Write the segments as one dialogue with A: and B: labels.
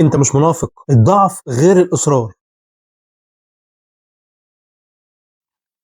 A: انت مش منافق. الضعف غير الاصرار.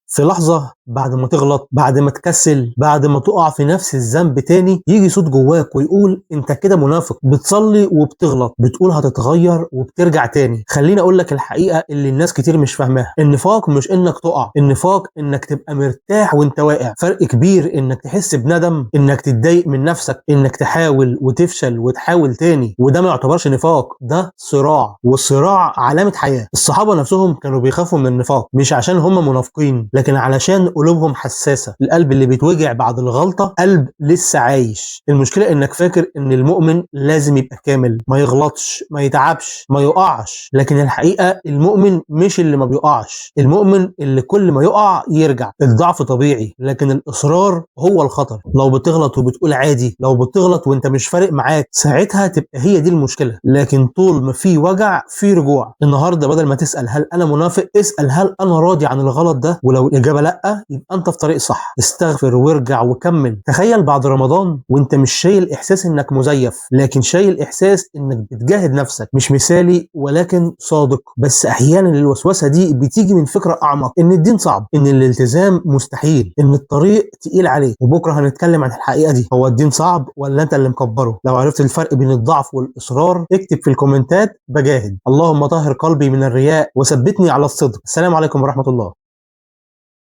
A: في لحظة بعد ما تغلط، بعد ما تكسل، بعد ما تقع في نفس الذنب تاني، يجي صوت جواك ويقول انت كده منافق، بتصلي وبتغلط، بتقول هتتغير وبترجع تاني. خليني اقول لك الحقيقة اللي الناس كتير مش فاهماها. النفاق مش انك تقع، النفاق انك تبقى مرتاح وانت واقع. فرق كبير انك تحس بندم، انك تتضايق من نفسك، انك تحاول وتفشل وتحاول تاني. وده ما يعتبرش نفاق، ده صراع، والصراع علامة حياة. الصحابة نفسهم كانوا بيخافوا من النفاق، مش عشان هم منافقين، لكن علشان قلوبهم حساسة. القلب اللي بيتوجع بعد الغلطة قلب لسه عايش. المشكلة انك فاكر ان المؤمن لازم يبقى كامل، ما يغلطش، ما يتعبش، ما يقعش. لكن الحقيقة المؤمن مش اللي ما بيقعش، المؤمن اللي كل ما يقع يرجع. الضعف طبيعي، لكن الإصرار هو الخطر. لو بتغلط وبتقول عادي، لو بتغلط وانت مش فارق معاك، ساعتها تبقى هي دي المشكلة. لكن طول ما في وجع في رجوع. النهاردة بدل ما تسأل هل انا منافق، اسأل هل انا راضي عن الغلط ده. ولو الإجابة لأ، يبقى أنت في طريق صح. استغفر وارجع وكمل. تخيل بعد رمضان وأنت مش شايل إحساس إنك مزيف، لكن شايل إحساس إنك بتجاهد نفسك. مش مثالي ولكن صادق. بس أحيانا الوسوسة دي بتيجي من فكرة أعمق، إن الدين صعب، إن الالتزام مستحيل، إن الطريق تقيل عليك. وبكرة هنتكلم عن الحقيقة دي. هو الدين صعب ولا أنت اللي مكبره؟ لو عرفت الفرق بين الضعف والإصرار اكتب في الكومنتات بجاهد. اللهم طهر قلبي من الرياء وثبتني على الصدق. السلام عليكم ورحمة الله.